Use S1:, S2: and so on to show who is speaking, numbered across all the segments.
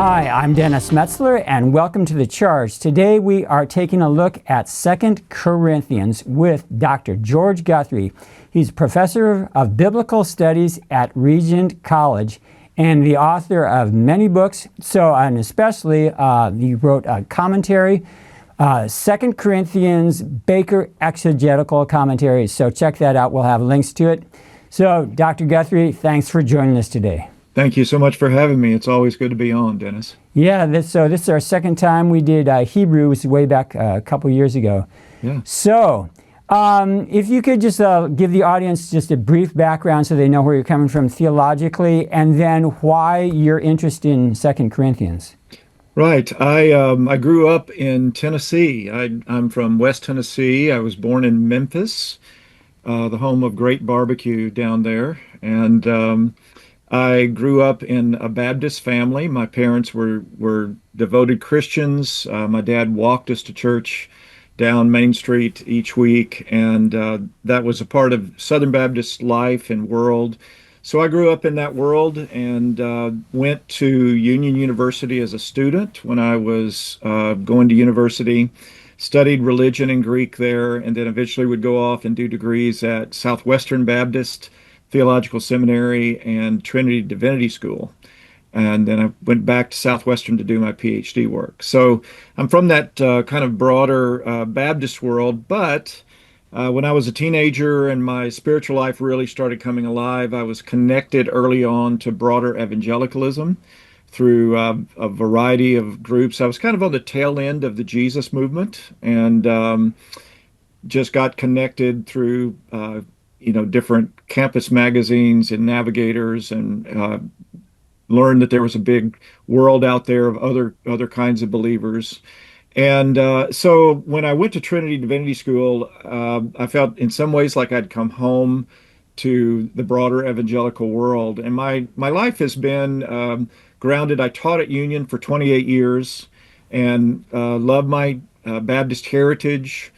S1: Hi, I'm Dennis Metzler, and welcome to The Charge. Today we are taking a look at 2 Corinthians with Dr. George Guthrie. He's professor of biblical studies at Regent College and the author of many books. And especially, he wrote a commentary, 2 Corinthians Baker Exegetical commentary. So check that out. We'll have links to it. So, Dr. Guthrie, thanks for joining us today.
S2: Thank you so much for having me. It's always good to be on, Dennis.
S1: Yeah, this is our second time. We did Hebrew, was way back a couple years ago.
S2: Yeah.
S1: So, if you could just give the audience just a brief background so they know where you're coming from theologically, and then why you're interested in 2 Corinthians.
S2: Right. I grew up in Tennessee. I'm from West Tennessee. I was born in Memphis, the home of great barbecue down there, and I grew up in a Baptist family. My parents were devoted Christians. My dad walked us to church down Main Street each week, and that was a part of Southern Baptist life and world. So I grew up in that world and went to Union University as a student when I was going to university, studied religion and Greek there, and then eventually would go off and do degrees at Southwestern Baptist Theological Seminary and Trinity Divinity School. And then I went back to Southwestern to do my PhD work. So I'm from that kind of broader Baptist world, but when I was a teenager and my spiritual life really started coming alive, I was connected early on to broader evangelicalism through a variety of groups. I was kind of on the tail end of the Jesus movement, and just got connected through different campus magazines and navigators, and learned that there was a big world out there of other kinds of believers. And so when I went to Trinity Divinity School, I felt in some ways like I'd come home to the broader evangelical world. And my life has been grounded. I taught at Union for 28 years and love my Baptist heritage.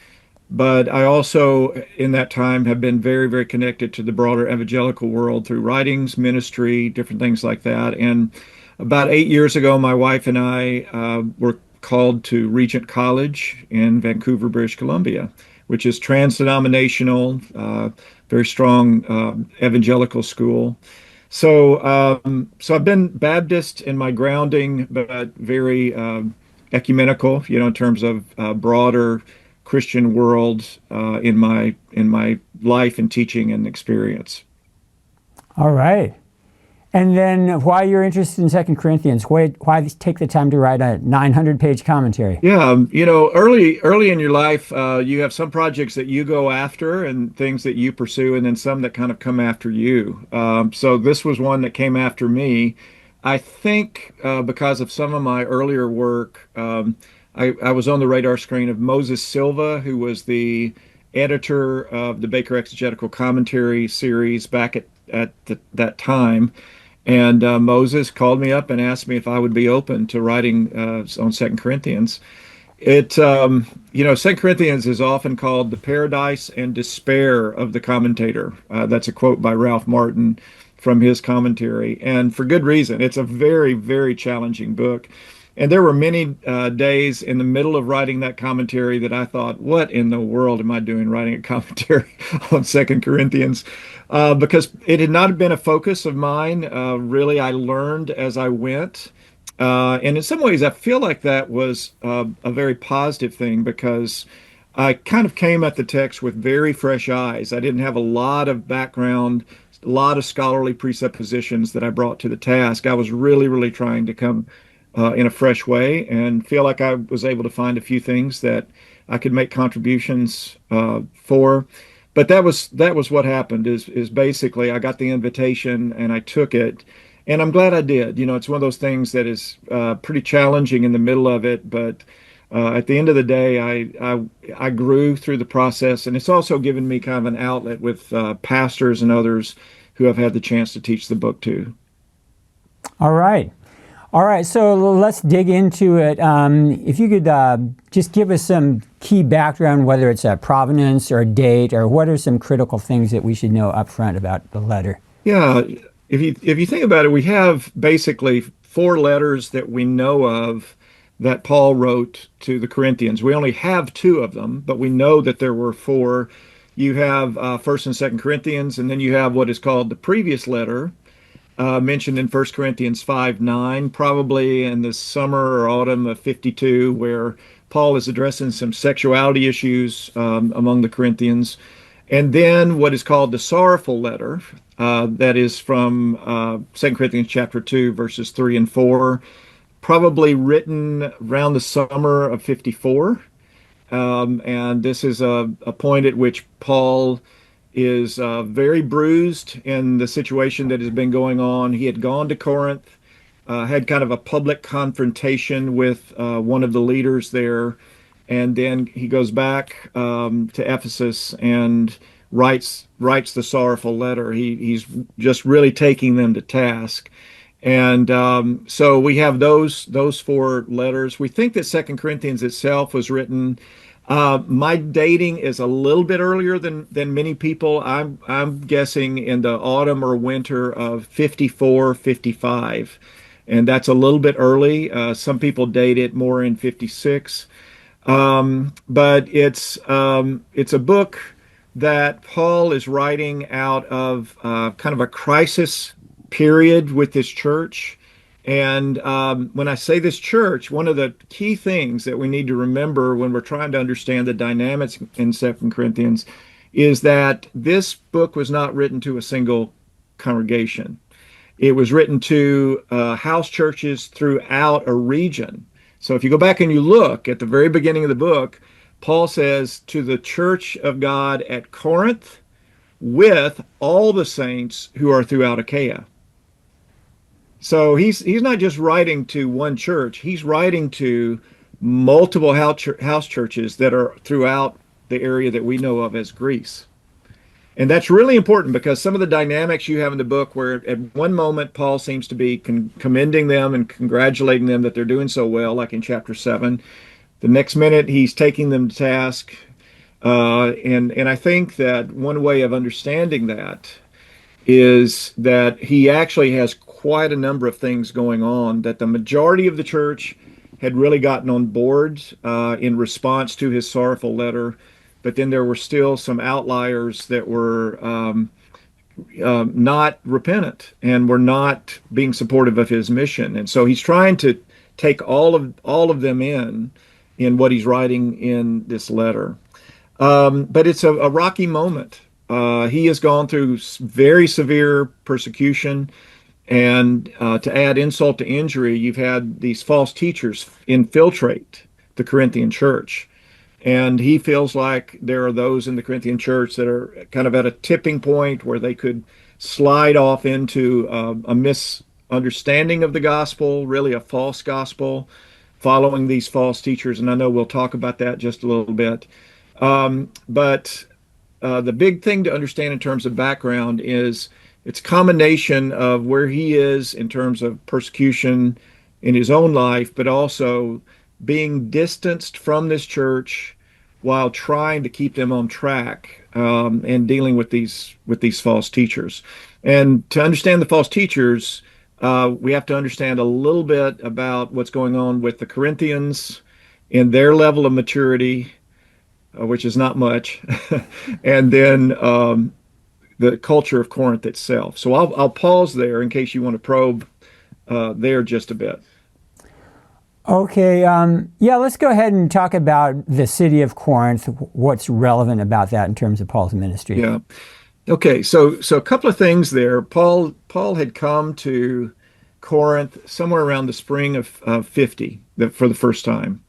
S2: But I also, in that time, have been very, very connected to the broader evangelical world through writings, ministry, different things like that. And about 8 years ago, my wife and I were called to Regent College in Vancouver, British Columbia, which is trans-denominational, very strong evangelical school. So I've been Baptist in my grounding, but very ecumenical, in terms of broader Christian world in my life and teaching and experience. All right.
S1: And then why you're interested in 2 Corinthians? Why take the time to write a 900-page commentary?
S2: Yeah, early in your life, you have some projects that you go after and things that you pursue, and then some that kind of come after you. So this was one that came after me. I think because of some of my earlier work, I was on the radar screen of Moses Silva, who was the editor of the Baker Exegetical Commentary series back at that time. And Moses called me up and asked me if I would be open to writing on 2 Corinthians. 2 Corinthians is often called the paradise and despair of the commentator. That's a quote by Ralph Martin from his commentary, and for good reason. It's a very, very challenging book. And there were many days in the middle of writing that commentary that I thought, what in the world am I doing writing a commentary on 2 Corinthians? Because it had not been a focus of mine. Really, I learned as I went. And in some ways, I feel like that was a very positive thing, because I kind of came at the text with very fresh eyes. I didn't have a lot of background, a lot of scholarly presuppositions that I brought to the task. I was really, really trying to come in a fresh way, and feel like I was able to find a few things that I could make contributions for. But that was what happened. Is basically I got the invitation and I took it, and I'm glad I did. It's one of those things that is pretty challenging in the middle of it, but at the end of the day, I grew through the process, and it's also given me kind of an outlet with pastors and others who I've had the chance to teach the book to.
S1: All right. So let's dig into it. If you could just give us some key background, whether it's a provenance or a date, or what are some critical things that we should know up front about the letter?
S2: Yeah, if you think about it, we have basically four letters that we know of that Paul wrote to the Corinthians. We only have two of them, but we know that there were four. You have First and Second Corinthians, and then you have what is called the previous letter, mentioned in 1 Corinthians 5:9, probably in the summer or autumn of 52, where Paul is addressing some sexuality issues among the Corinthians. And then what is called the sorrowful letter, that is from 2 Corinthians chapter 2, verses 3 and 4, probably written around the summer of 54. And this is a point at which Paul is very bruised in the situation that has been going on. He had gone to Corinth, had kind of a public confrontation with one of the leaders there, and then he goes back to Ephesus and writes the sorrowful letter. He's just really taking them to task. And so we have those four letters. We think that Second Corinthians itself was written. My dating is a little bit earlier than many people. I'm guessing in the autumn or winter of 54, 55, and that's a little bit early. Some people date it more in 56, but it's a book that Paul is writing out of kind of a crisis period with this church. And when I say this church, one of the key things that we need to remember when we're trying to understand the dynamics in Second Corinthians is that this book was not written to a single congregation. It was written to house churches throughout a region. So if you go back and you look at the very beginning of the book, Paul says, to the church of God at Corinth, with all the saints who are throughout Achaia. So he's not just writing to one church, he's writing to multiple house churches that are throughout the area that we know of as Greece. And that's really important because some of the dynamics you have in the book, where at one moment Paul seems to be commending them and congratulating them that they're doing so well, like in chapter 7. The next minute he's taking them to task. And I think that one way of understanding that is that he actually has quite a number of things going on, that the majority of the church had really gotten on board in response to his sorrowful letter, but then there were still some outliers that were not repentant and were not being supportive of his mission. And so he's trying to take all of them in what he's writing in this letter. But it's a rocky moment. He has gone through very severe persecution, and to add insult to injury, you've had these false teachers infiltrate the Corinthian church. And he feels like there are those in the Corinthian church that are kind of at a tipping point where they could slide off into a misunderstanding of the gospel, really a false gospel, following these false teachers. And I know we'll talk about that just a little bit. But the big thing to understand in terms of background is it's a combination of where he is in terms of persecution in his own life, but also being distanced from this church while trying to keep them on track and dealing with these false teachers. And to understand the false teachers, we have to understand a little bit about what's going on with the Corinthians in their level of maturity, which is not much, and then the culture of Corinth itself. So I'll pause there in case you want to probe there just a bit.
S1: Okay, yeah, let's go ahead and talk about the city of Corinth, what's relevant about that in terms of Paul's ministry.
S2: Yeah. Okay, so a couple of things there. Paul had come to Corinth somewhere around the spring of 50 for the first time.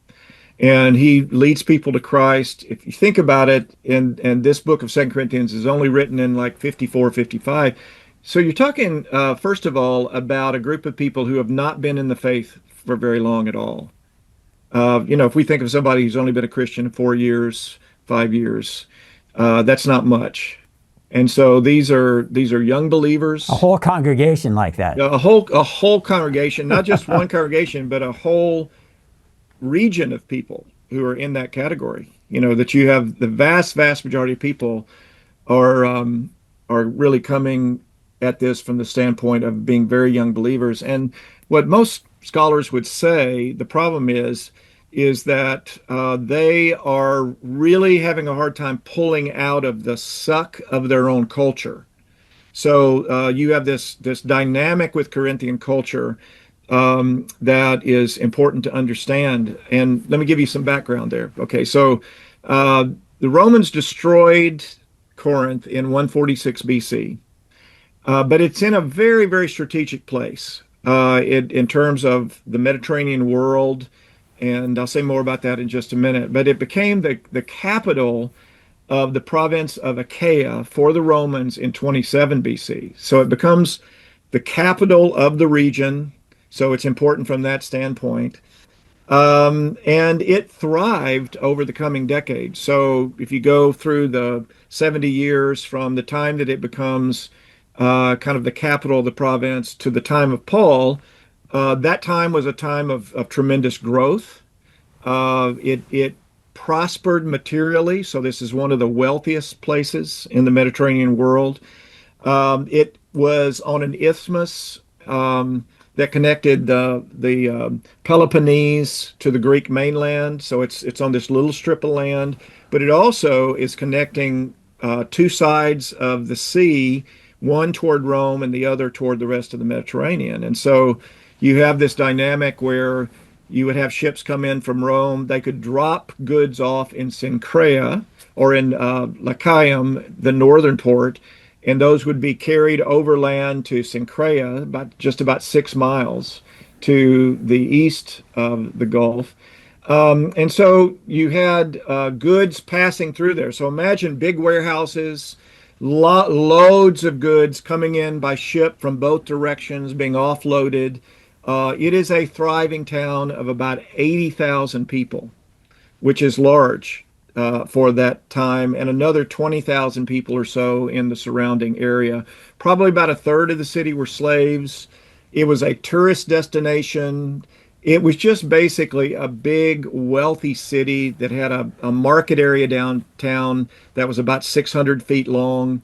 S2: And he leads people to Christ. If you think about it, and this book of 2 Corinthians is only written in like 54, 55. So you're talking, first of all, about a group of people who have not been in the faith for very long at all. If we think of somebody who's only been a Christian 4 years, 5 years, that's not much. And so these are young believers.
S1: A whole congregation like that.
S2: A whole congregation, not just one congregation, but a whole region of people who are in that category. That you have the vast majority of people are really coming at this from the standpoint of being very young believers. And what most scholars would say the problem is that they are really having a hard time pulling out of the suck of their own culture. So you have this dynamic with Corinthian culture that is important to understand. And let me give you some background there. Okay, so uh, the Romans destroyed Corinth in 146 BC, but it's in a very, very strategic place in terms of the Mediterranean world. And I'll say more about that in just a minute. But it became the capital of the province of Achaia for the Romans in 27 BC. So it becomes the capital of the region. So it's important from that standpoint. And it thrived over the coming decades. So if you go through the 70 years from the time that it becomes kind of the capital of the province to the time of Paul, that time was a time of tremendous growth. It prospered materially, so this is one of the wealthiest places in the Mediterranean world. It was on an isthmus that connected the Peloponnese to the Greek mainland, so it's on this little strip of land. But it also is connecting two sides of the sea, one toward Rome and the other toward the rest of the Mediterranean. And so you have this dynamic where you would have ships come in from Rome. They could drop goods off in Cenchrea or in Lachium, the northern port, and those would be carried overland to Cenchrea, just about 6 miles to the east of the Gulf. And so you had goods passing through there. So imagine big warehouses, loads of goods coming in by ship from both directions, being offloaded. It is a thriving town of about 80,000 people, which is large for that time, and another 20,000 people or so in the surrounding area. Probably about a third of the city were slaves. It was a tourist destination. It was just basically a big, wealthy city that had a market area downtown that was about 600 feet long.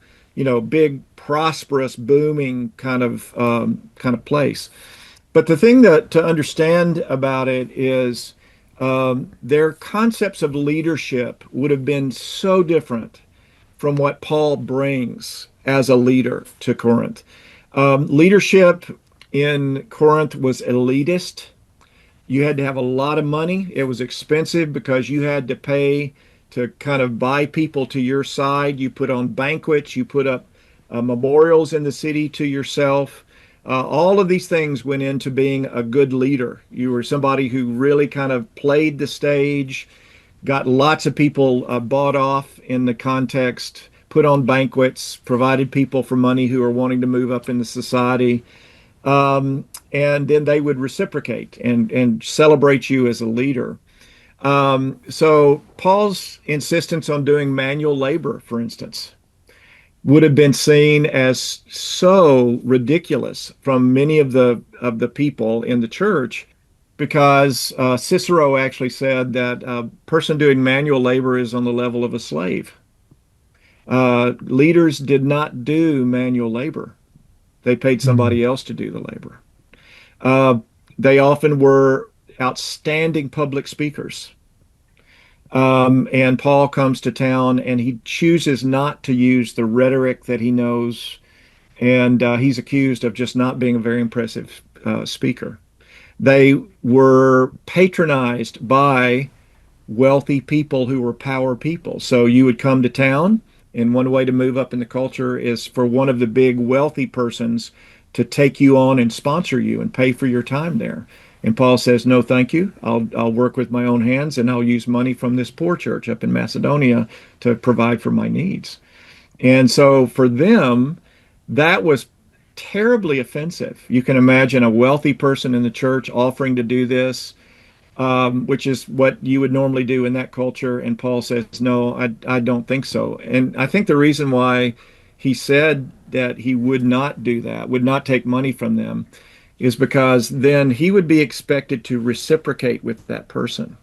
S2: Big, prosperous, booming kind of place. But the thing that to understand about it is their concepts of leadership would have been so different from what Paul brings as a leader to Corinth. Leadership in Corinth was elitist. You had to have a lot of money. It was expensive because you had to pay to kind of buy people to your side. You put on banquets, you put up memorials in the city to yourself. All of these things went into being a good leader. You were somebody who really kind of played the stage, got lots of people bought off in the context, put on banquets, provided people for money who are wanting to move up in the society. And then they would reciprocate and celebrate you as a leader. So Paul's insistence on doing manual labor, for instance, would have been seen as so ridiculous from many of the people in the church, because Cicero actually said that a person doing manual labor is on the level of a slave. Leaders did not do manual labor. They paid
S1: Mm.
S2: somebody else to do the labor. Uh, they often were outstanding public speakers. And Paul comes to town and he chooses not to use the rhetoric that he knows. And he's accused of just not being a very impressive speaker. They were patronized by wealthy people who were power people. So you would come to town, and one way to move up in the culture is for one of the big wealthy persons to take you on and sponsor you and pay for your time there. And Paul says, "No, thank you. I'll work with my own hands, and I'll use money from this poor church up in Macedonia to provide for my needs." And so for them, that was terribly offensive. You can imagine a wealthy person in the church offering to do this, which is what you would normally do in that culture. And Paul says, no, I don't think so. And I think the reason why he said that he would not do that, would not take money from them, is because then he would be expected to reciprocate with that person.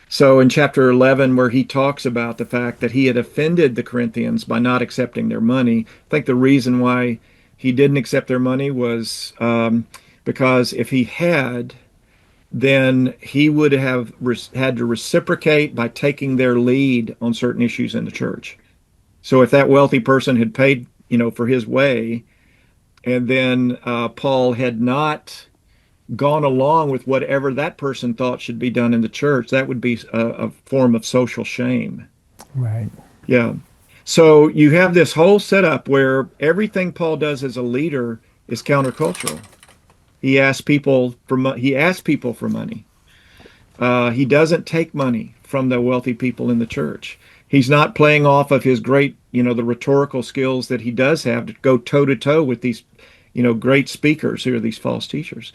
S2: So in chapter 11, where he talks about the fact that he had offended the Corinthians by not accepting their money, I think the reason why he didn't accept their money was because if he had, then he would have had to reciprocate by taking their lead on certain issues in the church. So if that wealthy person had paid, for his way, and then Paul had not gone along with whatever that person thought should be done in the church, that would be a form of social shame.
S1: Right.
S2: Yeah. So you have this whole setup where everything Paul does as a leader is countercultural. He asks people for money. He doesn't take money from the wealthy people in the church. He's not playing off of his great, the rhetorical skills that he does have to go toe to toe with these, great speakers who are these false teachers.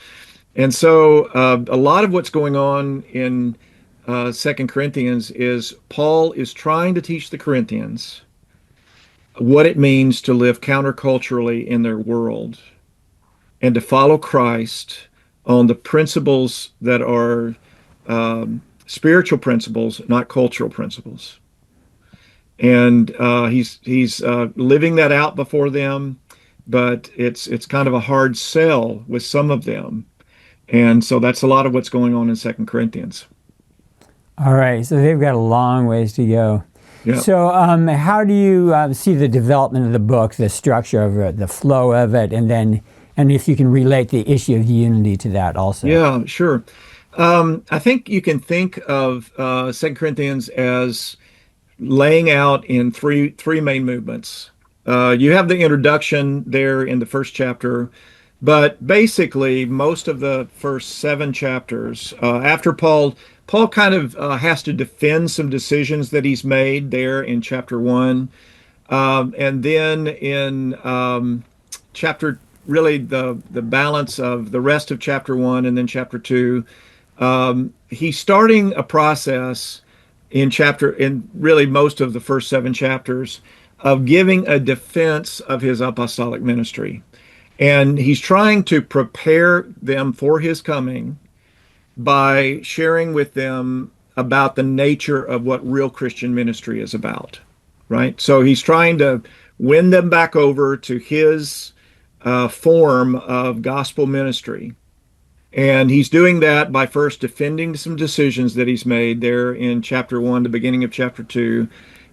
S2: And so a lot of what's going on in 2 Corinthians is Paul is trying to teach the Corinthians what it means to live counterculturally in their world and to follow Christ on the principles that are spiritual principles, not cultural principles. And he's living that out before them, but it's kind of a hard sell with some of them. And so that's a lot of what's going on in 2 Corinthians.
S1: All right, so they've got a long ways to go.
S2: Yeah.
S1: So how do you see the development of the book, the structure of it, the flow of it, and if you can relate the issue of unity to that also?
S2: Yeah, sure. I think you can think of 2 Corinthians as laying out in three main movements. You have the introduction there in the first chapter, but basically most of the first 7 chapters, after Paul kind of has to defend some decisions that he's made there in chapter 1, and then in chapter really the balance of the rest of chapter 1 and then chapter 2. He's starting a process in really most of the first 7 chapters of giving a defense of his apostolic ministry. And he's trying to prepare them for his coming by sharing with them about the nature of what real Christian ministry is about, right? So he's trying to win them back over to his form of gospel ministry. And he's doing that by first defending some decisions that he's made there in chapter 1, the beginning of chapter 2.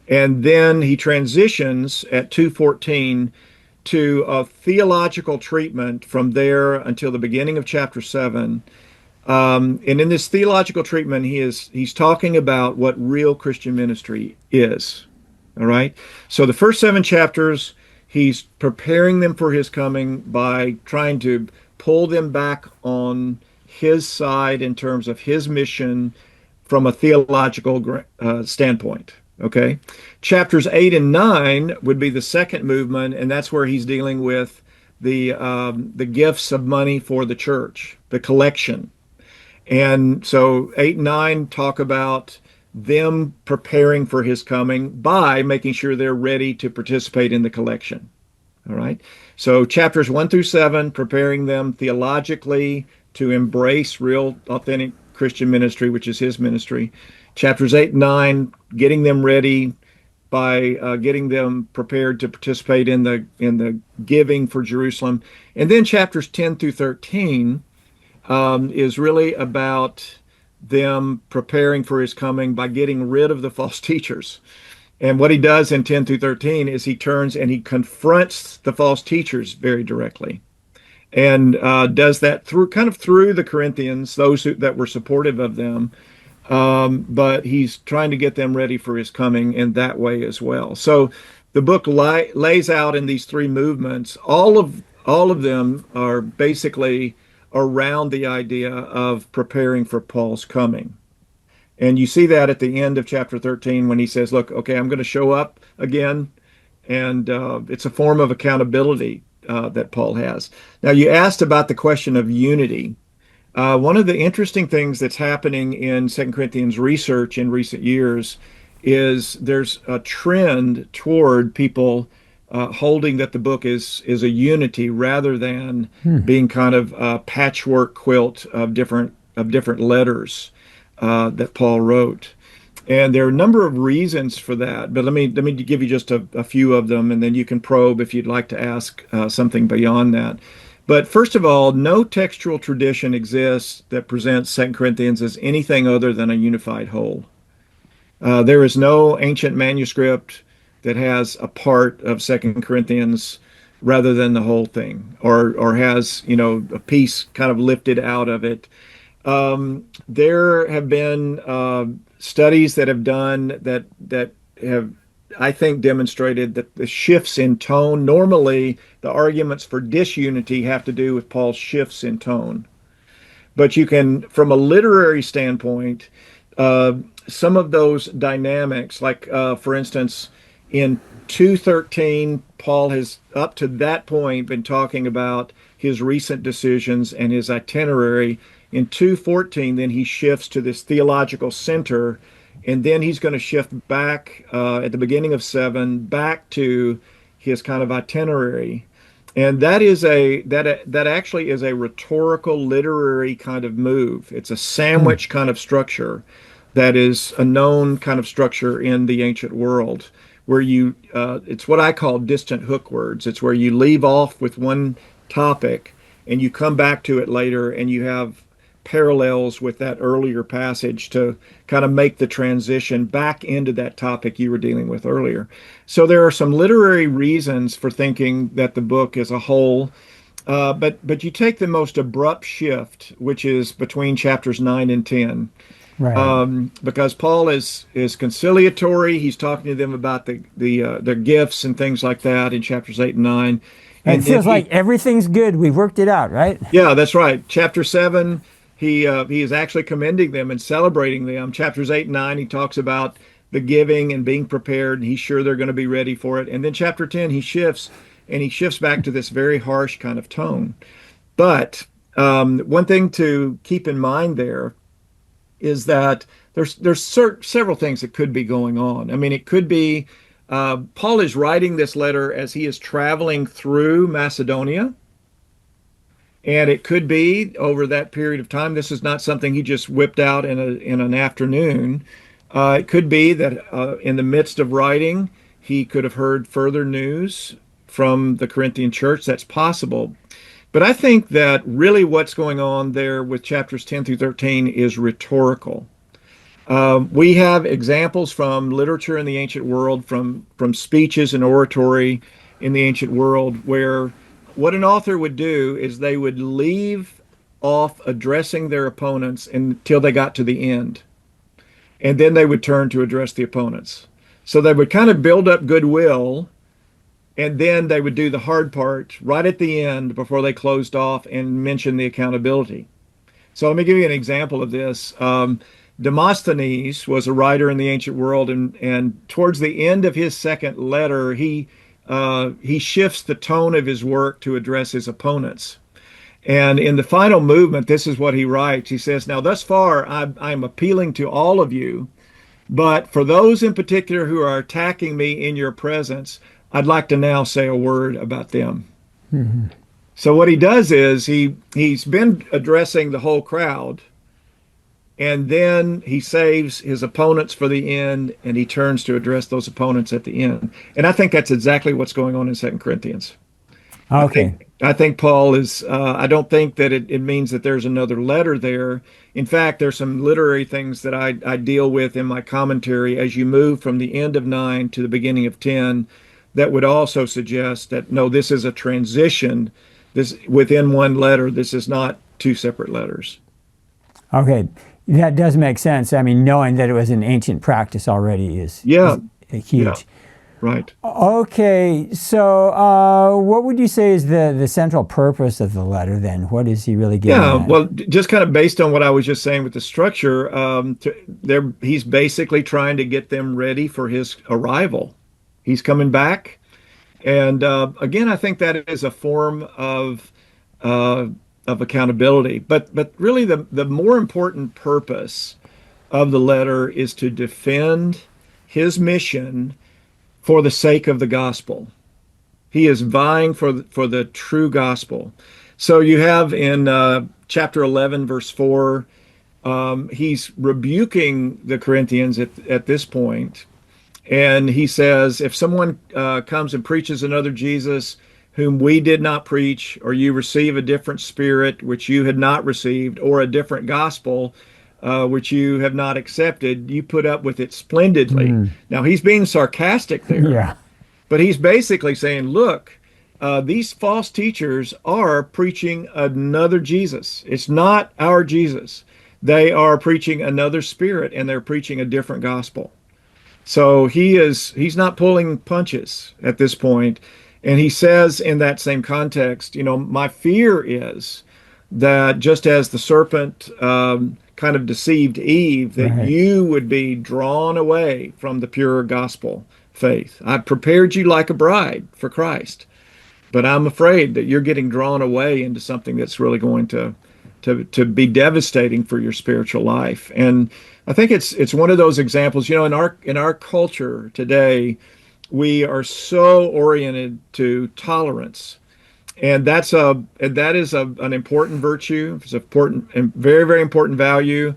S2: And then he transitions at 2:14 to a theological treatment from there until the beginning of chapter 7. And in this theological treatment, he's talking about what real Christian ministry is. All right. So the first 7 chapters, he's preparing them for his coming by trying to pull them back on his side in terms of his mission from a theological standpoint. Okay. Chapters 8 and 9 would be the second movement, and that's where he's dealing with the gifts of money for the church, the collection. And so 8 and 9 talk about them preparing for his coming by making sure they're ready to participate in the collection. All right. So chapters 1 through 7, preparing them theologically to embrace real, authentic Christian ministry, which is his ministry. Chapters 8 and 9, getting them ready by getting them prepared to participate in the giving for Jerusalem. And then chapters 10 through 13 is really about them preparing for his coming by getting rid of the false teachers. And what he does in 10 through 13 is he turns and he confronts the false teachers very directly, and does that through the Corinthians, those that were supportive of them. But he's trying to get them ready for his coming in that way as well. So the book lays out in these 3 movements. All of them are basically around the idea of preparing for Paul's coming. And you see that at the end of chapter 13 when he says, look, okay, I'm going to show up again. And it's a form of accountability that Paul has. Now, you asked about the question of unity. One of the interesting things that's happening in 2 Corinthians research in recent years is there's a trend toward people holding that the book is a unity rather than being kind of a patchwork quilt of different letters that Paul wrote. And there are a number of reasons for that, but let me give you just a few of them, and then you can probe if you'd like to ask something beyond that. But first of all, no textual tradition exists that presents Second Corinthians as anything other than a unified whole. There is no ancient manuscript that has a part of Second Corinthians rather than the whole thing, or has a piece kind of lifted out of it. There have been studies that have done that have, I think, demonstrated that the shifts in tone. Normally, the arguments for disunity have to do with Paul's shifts in tone. But you can, from a literary standpoint, uh, some of those dynamics, like for instance, in 2:13, Paul has up to that point been talking about his recent decisions and his itinerary. In 2:14, then he shifts to this theological center, and then he's going to shift back at the beginning of 7 back to his kind of itinerary. And that actually is a rhetorical literary kind of move. It's a
S1: Hmm.
S2: sandwich kind of structure that is a known kind of structure in the ancient world, where it's what I call distant hook words. It's where you leave off with one topic and you come back to it later, and you have parallels with that earlier passage to kind of make the transition back into that topic you were dealing with earlier. So there are some literary reasons for thinking that the book as a whole, but you take the most abrupt shift, which is between chapters 9 and 10,
S1: Right.
S2: because Paul is conciliatory. He's talking to them about their gifts and things like that in chapters 8 and 9,
S1: It
S2: and then
S1: feels like everything's good. We've worked it out, right?
S2: yeah, that's right. Chapter 7, he is actually commending them and celebrating them. Chapters 8 and 9, he talks about the giving and being prepared, and he's sure they're going to be ready for it. And then chapter 10, he shifts back to this very harsh kind of tone. But one thing to keep in mind there is that several things that could be going on. I mean, it could be Paul is writing this letter as he is traveling through Macedonia. And it could be over that period of time. This is not something he just whipped out in an afternoon. It could be that in the midst of writing, he could have heard further news from the Corinthian church. That's possible. But I think that really what's going on there with chapters 10 through 13 is rhetorical. We have examples from literature in the ancient world, from speeches and oratory in the ancient world, where what an author would do is they would leave off addressing their opponents until they got to the end, and then they would turn to address the opponents. So they would kind of build up goodwill, and then they would do the hard part right at the end before they closed off and mention the accountability. So let me give you an example of this. Demosthenes was a writer in the ancient world, and towards the end of his second letter, he shifts the tone of his work to address his opponents. And in the final movement, this is what he writes. He says, "Now, thus far, I'm appealing to all of you, but for those in particular who are attacking me in your presence, I'd like to now say a word about them."
S1: Hmm.
S2: So what he does is he's been addressing the whole crowd, and then he saves his opponents for the end, and he turns to address those opponents at the end. And I think that's exactly what's going on in Second Corinthians.
S1: Okay.
S2: I think Paul is. I don't think that it means that there's another letter there. In fact, there's some literary things that I deal with in my commentary as you move from the end of 9 to the beginning of 10, that would also suggest that no, this is a transition. This within one letter. This is not two separate letters.
S1: Okay. That does make sense. I mean, knowing that it was an ancient practice already is
S2: Yeah, yeah,
S1: huge.
S2: right.
S1: Okay, so what would you say is the central purpose of the letter then? What is he really getting
S2: Yeah,
S1: at?
S2: well, just kind of based on what I was just saying with the structure, he's basically trying to get them ready for his arrival. He's coming back, and again, I think that is a form uh, of accountability. But really, the more important purpose of the letter is to defend his mission for the sake of the gospel. He is vying for the true gospel. So you have in chapter 11, verse 4, he's rebuking the Corinthians at this point, and he says, if someone comes and preaches another Jesus whom we did not preach, or you receive a different spirit which you had not received, or a different gospel which you have not accepted, you put up with it splendidly.
S1: Mm.
S2: Now, he's being sarcastic there,
S1: Yeah.
S2: but he's basically saying, look, these false teachers are preaching another Jesus. It's not our Jesus. They are preaching another spirit, and they're preaching a different gospel. So he's not pulling punches at this point. And he says in that same context, my fear is that just as the serpent kind of deceived Eve, that
S1: Right.
S2: you would be drawn away from the pure gospel faith. I've prepared you like a bride for Christ, but I'm afraid that you're getting drawn away into something that's really going to be devastating for your spiritual life. And I think it's one of those examples, in our culture today, we are so oriented to tolerance. And that is an important virtue. It's important and very, very important value.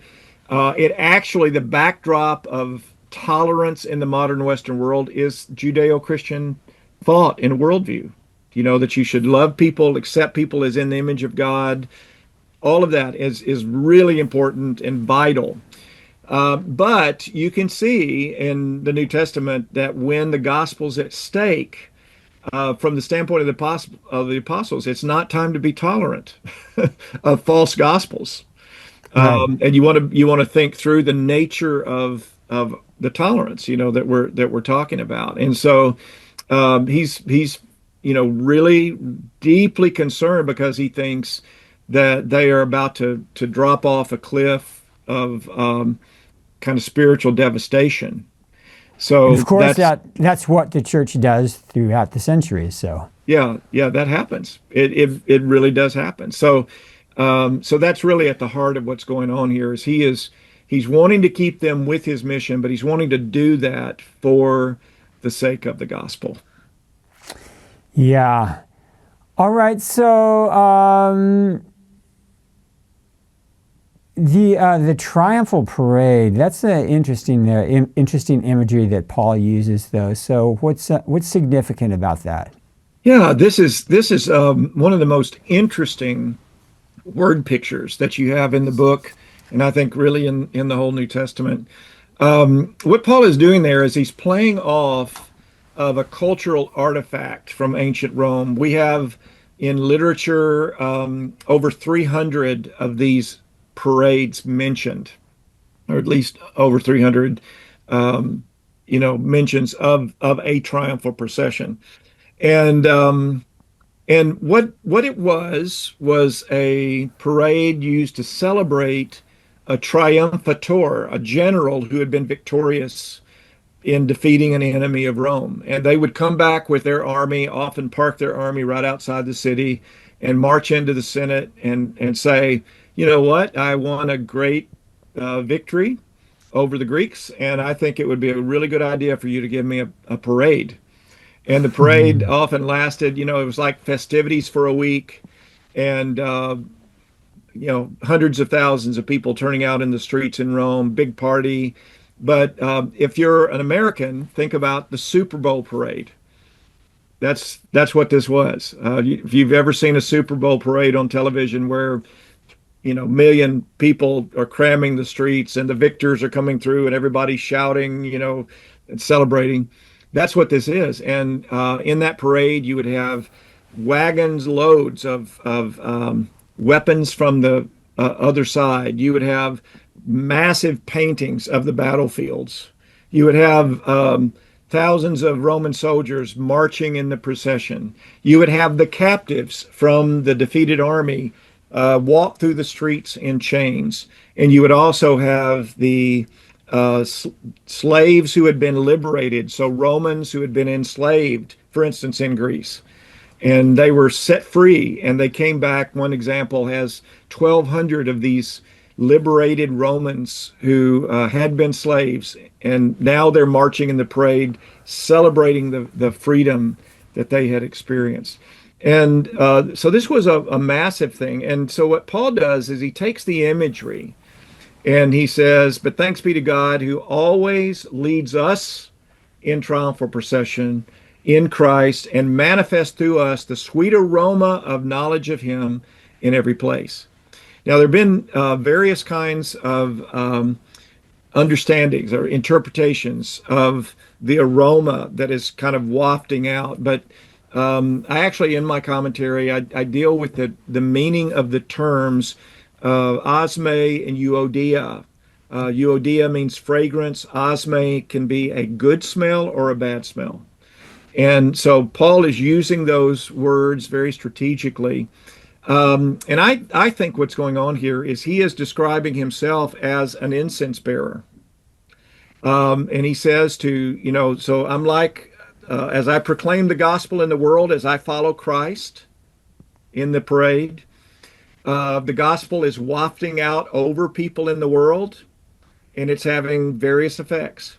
S2: It actually, the backdrop of tolerance in the modern Western world is Judeo-Christian thought and worldview. That you should love people, accept people as in the image of God. All of that is really important and vital. But you can see in the New Testament that when the gospel's at stake, from the standpoint of the apostles, it's not time to be tolerant of false gospels.
S1: Right.
S2: And you want to think through the nature of the tolerance, that we're talking about. And so he's really deeply concerned because he thinks that they are about to drop off a cliff of kind of spiritual devastation.
S1: And of
S2: So
S1: course, that's what the church does throughout the centuries. So,
S2: yeah, that happens. It really does happen. So that's really at the heart of what's going on here. He's wanting to keep them with his mission, but he's wanting to do that for the sake of the gospel.
S1: yeah. All right. So, the triumphal parade, that's interesting interesting imagery that Paul uses, though. So what's significant about that?
S2: Yeah, this is one of the most interesting word pictures that you have in the book, and I think really in the whole New Testament. What Paul is doing there is he's playing off of a cultural artifact from ancient Rome. We have in literature over 300 of these parades mentioned, or at least over 300, mentions of a triumphal procession. And what it was a parade used to celebrate a triumphator, a general who had been victorious in defeating an enemy of Rome. And they would come back with their army, often park their army right outside the city, and march into the Senate and say, you know what, I won a great victory over the Greeks, and I think it would be a really good idea for you to give me a parade. And the parade
S1: Hmm.
S2: often lasted, it was like festivities for a week, and hundreds of thousands of people turning out in the streets in Rome, big party. But if you're an American, think about the Super Bowl parade. That's what this was. If you've ever seen a Super Bowl parade on television where million people are cramming the streets and the victors are coming through and everybody's shouting, and celebrating. That's what this is. And in that parade, you would have wagons, loads of weapons from the other side. You would have massive paintings of the battlefields. You would have thousands of Roman soldiers marching in the procession. You would have the captives from the defeated army walk through the streets in chains. And you would also have the slaves who had been liberated, so Romans who had been enslaved, for instance, in Greece. And they were set free and they came back. One example has 1,200 of these liberated Romans who had been slaves, and now they're marching in the parade, celebrating the freedom that they had experienced. And so this was a massive thing. And so what Paul does is he takes the imagery And he says, but thanks be to God who always leads us in triumphal procession in Christ and manifests through us the sweet aroma of knowledge of him in every place. Now, there have been various kinds of understandings or interpretations of the aroma that is kind of wafting out. But I actually, in my commentary, I deal with the meaning of the terms osme and euodia. Euodia means fragrance. Osme can be a good smell or a bad smell. And so Paul is using those words very strategically. And I think what's going on here is he is describing himself as an incense bearer. And he says so I'm like, as I proclaim the gospel in the world, as I follow Christ in the parade, the gospel is wafting out over people in the world, and it's having various effects.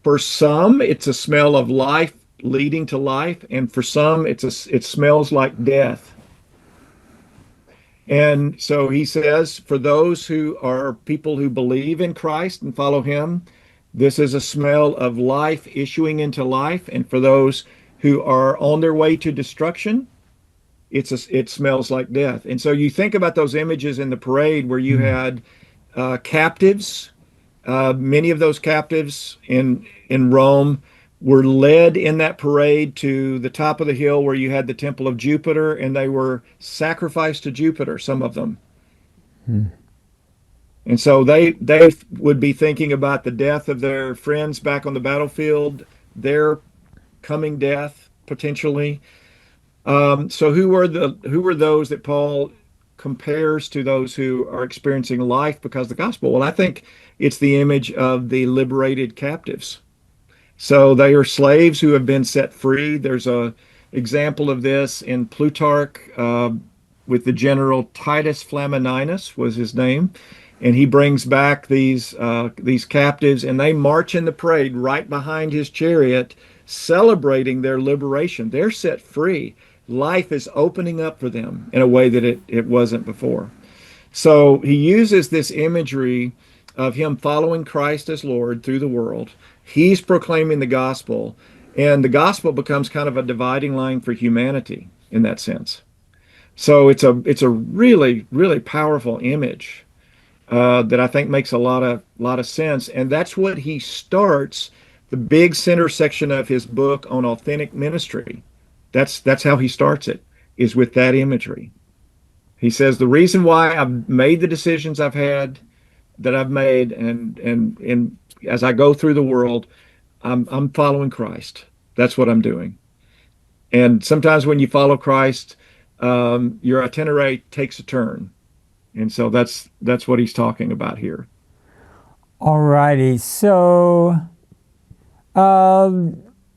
S2: For some, it's a smell of life leading to life, and for some, it smells like death. And so he says, for those who are people who believe in Christ and follow him, this is a smell of life issuing into life. And for those who are on their way to destruction, it smells like death. And so you think about those images in the parade where you had captives. Many of those captives in Rome were led in that parade to the top of the hill where you had the temple of Jupiter, and they were sacrificed to Jupiter, some of them. And so they would be thinking about the death of their friends back on the battlefield, their coming death potentially. So who were those that Paul compares to those who are experiencing life because of the gospel? Well, I think it's the image of the liberated captives. So they are slaves who have been set free. There's a example of this in Plutarch with the general Titus Flamininus was his name, and he brings back these captives, and they march in the parade right behind his chariot, celebrating their liberation. They're set free. Life is opening up for them in a way that it wasn't before. So he uses this imagery of him following Christ as Lord through the world. He's proclaiming the gospel, and the gospel becomes kind of a dividing line for humanity in that sense. So it's a really, really powerful image that I think makes a lot of sense. And that's what he starts the big center section of his book on authentic ministry. That's how he starts it, is with that imagery. He says the reason why I've made the decisions I've made, and as I go through the world, I'm following Christ. That's what I'm doing. And sometimes when you follow Christ, your itinerary takes a turn. And so that's what he's talking about here.
S1: All righty. So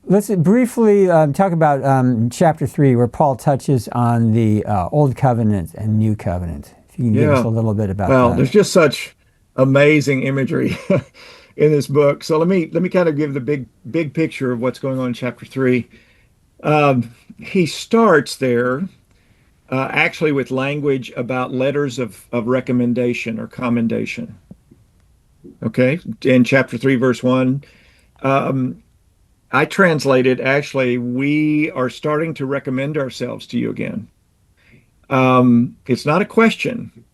S1: let's briefly talk about chapter 3, where Paul touches on the Old Covenant and New Covenant. If you can give us a little bit about that.
S2: Well, there's just such amazing imagery in this book. So let me kind of give the big picture of what's going on in chapter 3. He starts there actually with language about letters of recommendation or commendation. Okay, in chapter 3, verse 1, I translated actually, we are starting to recommend ourselves to you again. It's not a question.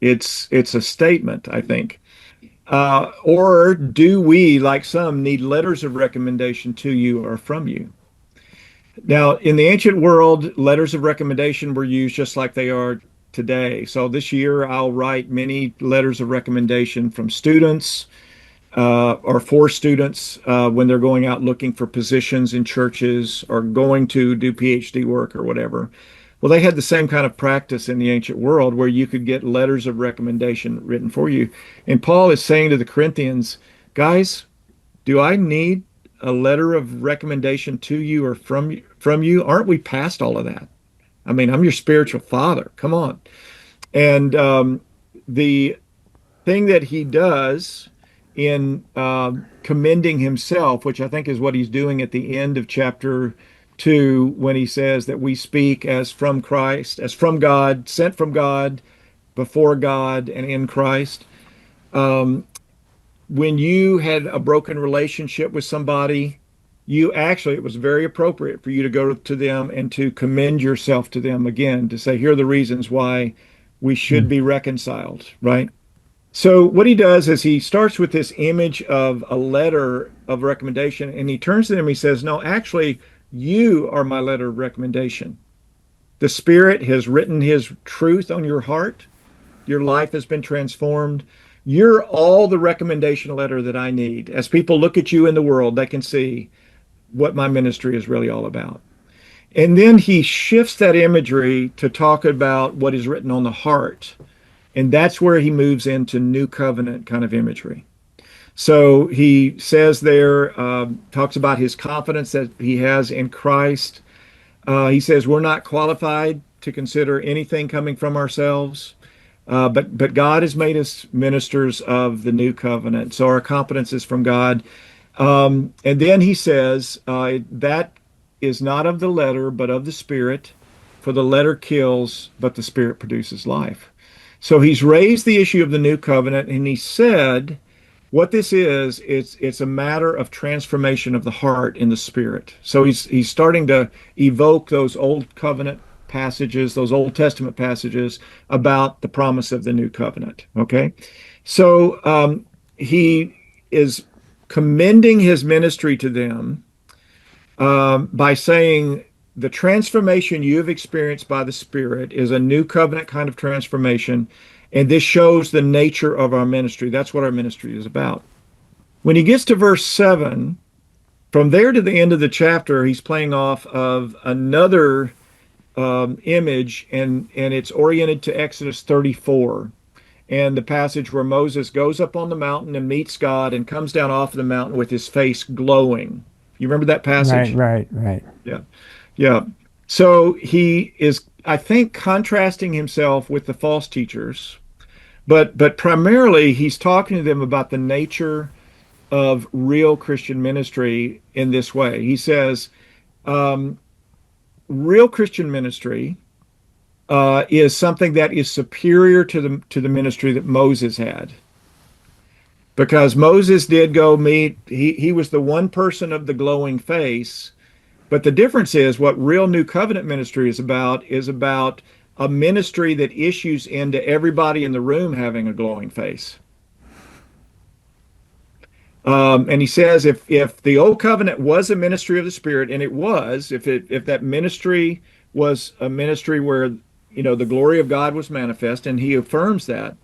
S2: It's a statement, I think. Or do we, like some, need letters of recommendation to you or from you? Now, in the ancient world, letters of recommendation were used just like they are today. So this year, I'll write many letters of recommendation from students or for students when they're going out looking for positions in churches or going to do PhD work or whatever. Well, they had the same kind of practice in the ancient world where you could get letters of recommendation written for you. And Paul is saying to the Corinthians, guys, do I need a letter of recommendation to you or from you? Aren't we past all of that? I mean, I'm your spiritual father. Come on. And the thing that he does in commending himself, which I think is what he's doing at the end of chapter 2, when he says that we speak as from Christ, as from God, sent from God, before God and in Christ. Um, when you had a broken relationship with somebody, you actually, it was very appropriate for you to go to them and to commend yourself to them again, to say, here are the reasons why we should
S1: Hmm.
S2: be reconciled, right? So what he does is he starts with this image of a letter of recommendation, and he turns to them and he says, no, actually, you are my letter of recommendation. The Spirit has written his truth on your heart. Your life has been transformed. You're all the recommendation letter that I need. As people look at you in the world, they can see what my ministry is really all about. And then he shifts that imagery to talk about what is written on the heart. And that's where he moves into new covenant kind of imagery. So he says there, talks about his confidence that he has in Christ. He says we're not qualified to consider anything coming from ourselves. But God has made us ministers of the new covenant, so our competence is from God. And then he says that is not of the letter, but of the Spirit. For the letter kills, but the Spirit produces life. So he's raised the issue of the new covenant, and he said, what this is, it's a matter of transformation of the heart in the spirit. So he's starting to evoke those old covenant passages, those Old Testament passages about the promise of the new covenant. Okay, so he is commending his ministry to them by saying the transformation you have experienced by the Spirit is a new covenant kind of transformation. And this shows the nature of our ministry. That's what our ministry is about. When he gets to verse 7, from there to the end of the chapter, he's playing off of another image, and it's oriented to Exodus 34 and the passage where Moses goes up on the mountain and meets God and comes down off of the mountain with his face glowing. You remember that
S1: Right,
S2: passage?
S1: right, right.
S2: Yeah. Yeah. So he is, I think, contrasting himself with the false teachers, but primarily he's talking to them about the nature of real Christian ministry in this way. He says, um, real Christian ministry is something that is superior to the ministry that Moses had. Because Moses did go meet, he was the one person of the glowing face. But the difference is what real new covenant ministry is about a ministry that issues into everybody in the room having a glowing face. And he says if the old covenant was a ministry of the Spirit, and it was, if that ministry was a ministry where the glory of God was manifest, and he affirms that,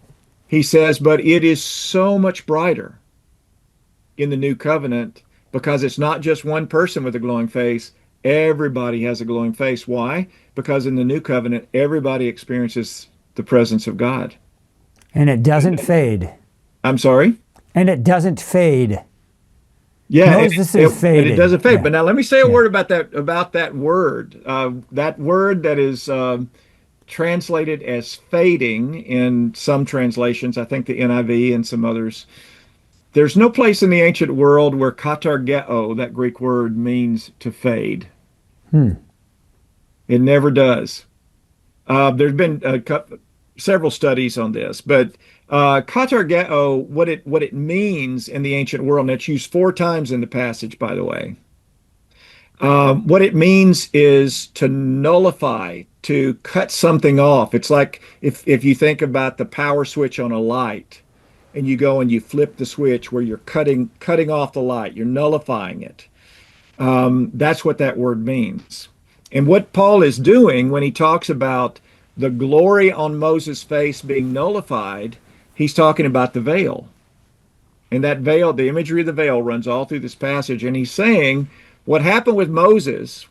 S2: he says, but it is so much brighter in the new covenant because it's not just one person with a glowing face. Everybody has a glowing face. Why? Because in the new covenant, everybody experiences the presence of God.
S1: And it doesn't fade.
S2: I'm sorry?
S1: And it doesn't fade.
S2: Yeah,
S1: Moses is
S2: and it
S1: faded.
S2: doesn't fade.
S1: Yeah,
S2: But now let me say a
S1: yeah.
S2: word about that word. That word that is translated as fading in some translations, I think the NIV and some others. There's no place in the ancient world where katargeo, that Greek word, means to fade.
S1: Hmm.
S2: It never does. There's been several studies on this, but katargeo, what it means in the ancient world, and it's used 4 times in the passage, by the way. What it means is to nullify, to cut something off. It's like if you think about the power switch on a light, and you go and you flip the switch where you're cutting off the light, you're nullifying it. That's what that word means. And what Paul is doing when he talks about the glory on Moses' face being nullified, he's talking about the veil. And that veil, the imagery of the veil, runs all through this passage. And he's saying what happened with Moses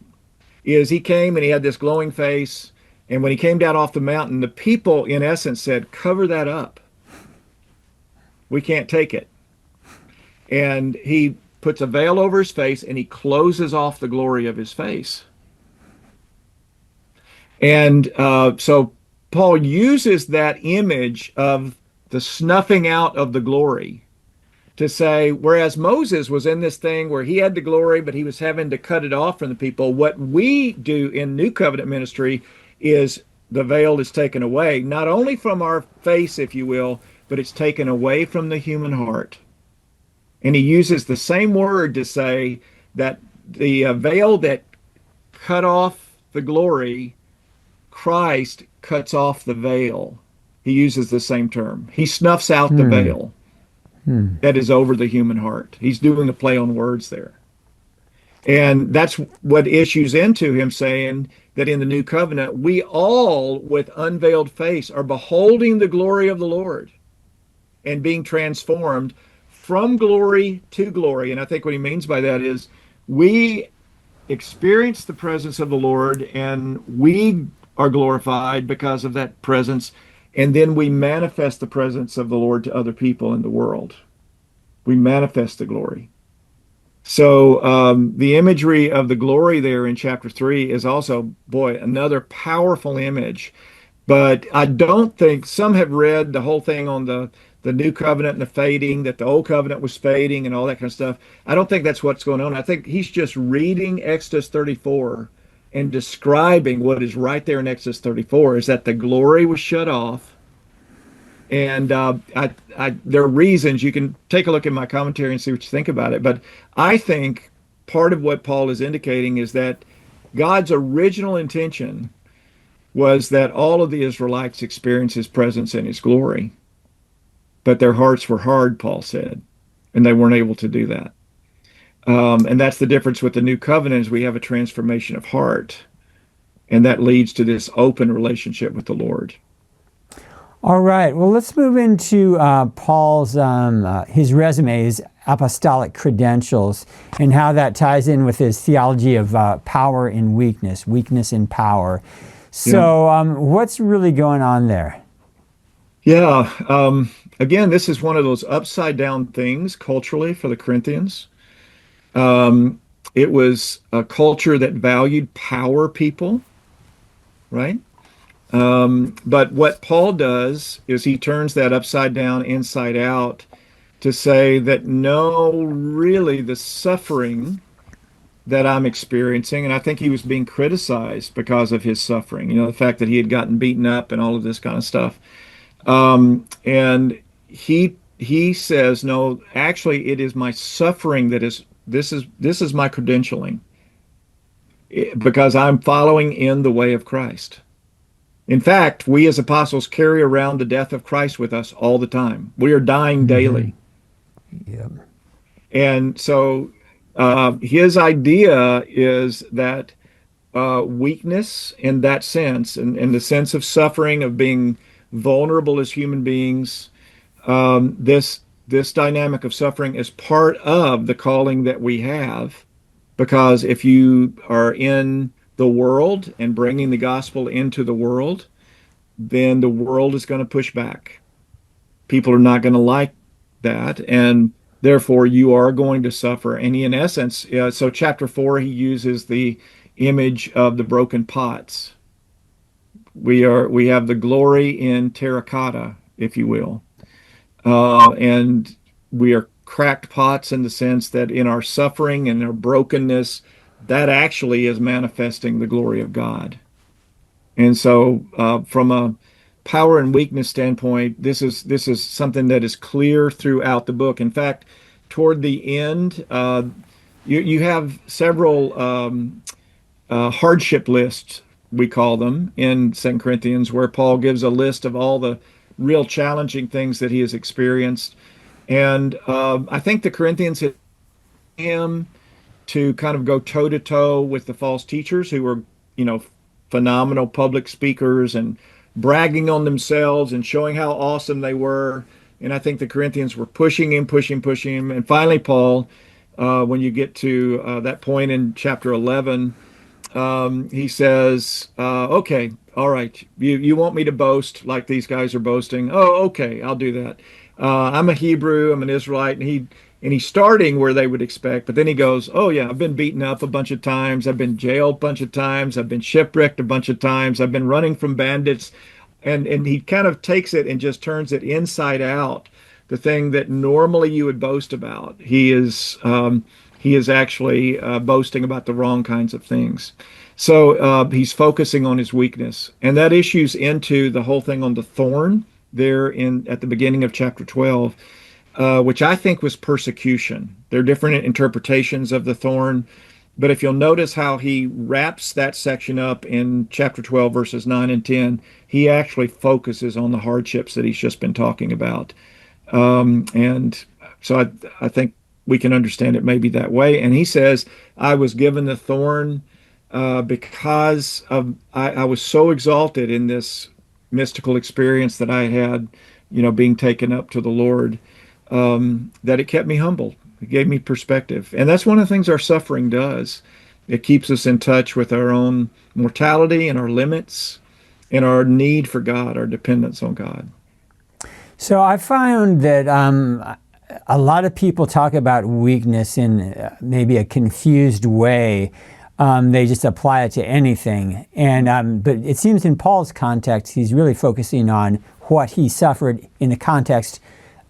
S2: is he came and he had this glowing face. And when he came down off the mountain, the people, in essence, said, cover that up. We can't take it. And he puts a veil over his face and he closes off the glory of his face. And so Paul uses that image of the snuffing out of the glory to say, whereas Moses was in this thing where he had the glory, but he was having to cut it off from the people, what we do in New Covenant ministry is the veil is taken away, not only from our face, if you will, but it's taken away from the human heart. And he uses the same word to say that the veil that cut off the glory, Christ cuts off the veil. He uses the same term. He snuffs out the
S1: Hmm.
S2: veil
S1: Hmm.
S2: that is over the human heart. He's doing a play on words there. And that's what issues into him saying that in the new covenant, we all with unveiled face are beholding the glory of the Lord and being transformed from glory to glory. And I think what he means by that is we experience the presence of the Lord and we are glorified because of that presence. And then we manifest the presence of the Lord to other people in the world. We manifest the glory. So the imagery of the glory there in chapter 3 is also, boy, another powerful image. But I don't think some have read the whole thing on the new covenant and the fading, that the old covenant was fading and all that kind of stuff. I don't think that's what's going on. I think he's just reading Exodus 34 and describing what is right there in Exodus 34 is that the glory was shut off. And there are reasons. You can take a look at my commentary and see what you think about it. But I think part of what Paul is indicating is that God's original intention was that all of the Israelites experience his presence and his glory. But their hearts were hard, Paul said, and they weren't able to do that. And that's the difference with the new covenant is we have a transformation of heart. And that leads to this open relationship with the Lord.
S1: All right. Well, let's move into Paul's his resume, his apostolic credentials, and how that ties in with his theology of power in weakness, weakness in power. So, what's really going on there?
S2: Yeah. Again, this is one of those upside down things culturally for the Corinthians. It was a culture that valued power people, right? But what Paul does is he turns that upside down, inside out to say that no, really, the suffering that I'm experiencing, and I think he was being criticized because of his suffering, the fact that he had gotten beaten up and all of this kind of stuff. And he says, no, actually, it is my suffering that is this is my credentialing because I'm following in the way of Christ. In fact, we as apostles carry around the death of Christ with us all the time. We are dying
S1: Mm-hmm.
S2: daily.
S1: Yep.
S2: And so his idea is that weakness in that sense, in the sense of suffering, of being vulnerable as human beings, this dynamic of suffering is part of the calling that we have. Because if you are in the world and bringing the gospel into the world, then the world is going to push back. People are not going to like that, and therefore you are going to suffer. And in essence, so chapter 4, he uses the image of the broken pots. We have the glory in terracotta, if you will, and we are cracked pots in the sense that in our suffering and our brokenness, that actually is manifesting the glory of God. And so, from a power and weakness standpoint, this is something that is clear throughout the book. In fact, toward the end, you have several hardship lists, we call them, in 2 Corinthians, where Paul gives a list of all the real challenging things that he has experienced. And I think the Corinthians had him to kind of go toe to toe with the false teachers who were, phenomenal public speakers and bragging on themselves and showing how awesome they were. And I think the Corinthians were pushing him, pushing him. And finally, Paul, when you get to that point in chapter 11, he says, okay, all right, you want me to boast like these guys are boasting? Oh, okay, I'll do that. I'm a Hebrew, I'm an Israelite, and he's starting where they would expect, but then he goes, oh yeah, I've been beaten up a bunch of times, I've been jailed a bunch of times, I've been shipwrecked a bunch of times, I've been running from bandits, and he kind of takes it and just turns it inside out. The thing that normally you would boast about, he is actually boasting about the wrong kinds of things. So he's focusing on his weakness, and that issues into the whole thing on the thorn there in at the beginning of chapter 12, which I think was persecution. There are different interpretations of the thorn, but if you'll notice how he wraps that section up in chapter 12, verses 9 and 10, he actually focuses on the hardships that he's just been talking about. And so I think we can understand it maybe that way. And he says, I was given the thorn because of I was so exalted in this mystical experience that I had, being taken up to the Lord, that it kept me humble. It gave me perspective. And that's one of the things our suffering does. It keeps us in touch with our own mortality and our limits and our need for God, our dependence on God.
S1: So I found that a lot of people talk about weakness in maybe a confused way. They just apply it to anything. But it seems in Paul's context, he's really focusing on what he suffered in the context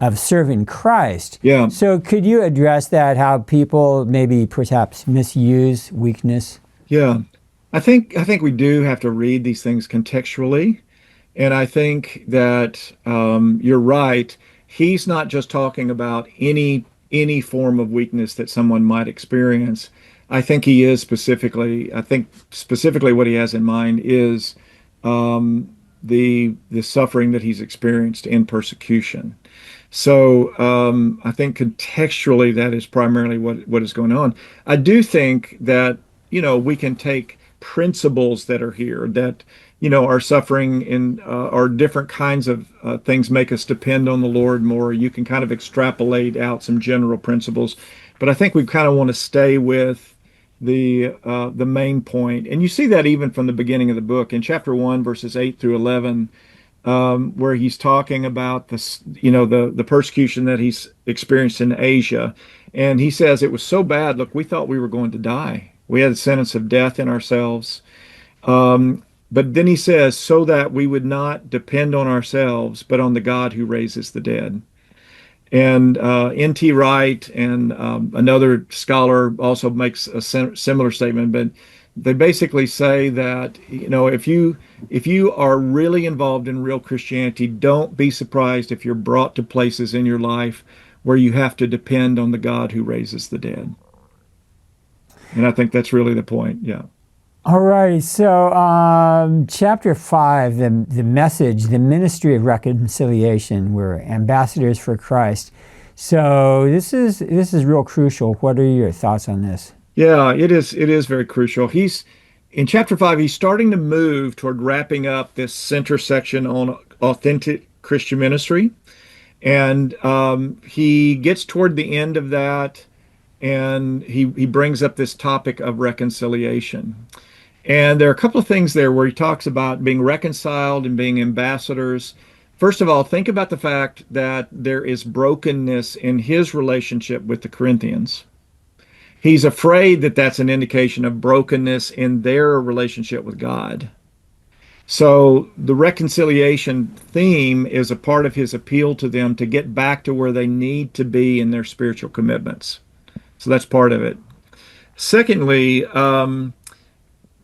S1: of serving Christ.
S2: Yeah.
S1: So could you address that, how people maybe perhaps misuse weakness?
S2: Yeah. I think we do have to read these things contextually. And I think that you're right. He's not just talking about any form of weakness that someone might experience. I think specifically what he has in mind is the suffering that he's experienced in persecution. So I think contextually that is primarily what is going on. I do think that we can take principles that are here that our suffering in our different kinds of things make us depend on the Lord more. You can kind of extrapolate out some general principles, but I think we kind of want to stay with the main point. And you see that even from the beginning of the book in chapter 1, verses 8 through 11, where he's talking about the persecution that he's experienced in Asia. And he says it was so bad. Look, we thought we were going to die. We had a sentence of death in ourselves. But then he says, so that we would not depend on ourselves, but on the God who raises the dead. And N.T. Wright and another scholar also makes a similar statement, but they basically say that if you are really involved in real Christianity, don't be surprised if you're brought to places in your life where you have to depend on the God who raises the dead. And I think that's really the point. Yeah.
S1: All right, so chapter 5, the message, the ministry of reconciliation, we're ambassadors for Christ. So this is real crucial. What are your thoughts on this?
S2: Yeah, it is very crucial. He's in chapter 5, he's starting to move toward wrapping up this center section on authentic Christian ministry. And he gets toward the end of that, and he brings up this topic of reconciliation. And there are a couple of things there where he talks about being reconciled and being ambassadors. First of all, think about the fact that there is brokenness in his relationship with the Corinthians. He's afraid that that's an indication of brokenness in their relationship with God. So the reconciliation theme is a part of his appeal to them to get back to where they need to be in their spiritual commitments. So that's part of it. Secondly,